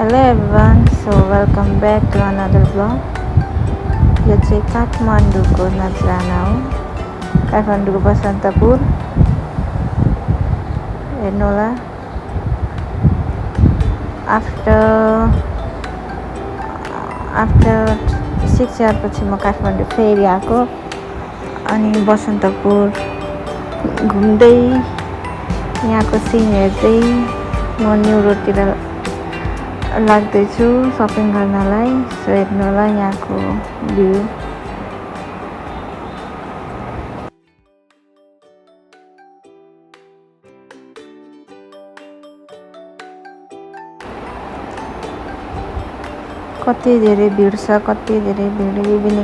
Hello everyone, so welcome back to another vlog. यो चाहिँ काठमाडौँको नजराना हो। काठमाडौँको बसन्तपुर हेर्नु होला। आफ्टर 6 years पछि म काठमाडौँ फेरि आएको अनि बसन्तपुर घुम्दै यहाँको सिन हेर्दै म न्यू रोडतिर लाग्दैछु सपिङ गर्नलाई। सो हेर्नु होला यहाँको भ्यू। कति धेरै भिड छ, कति धेरै भिड। इभिनिङ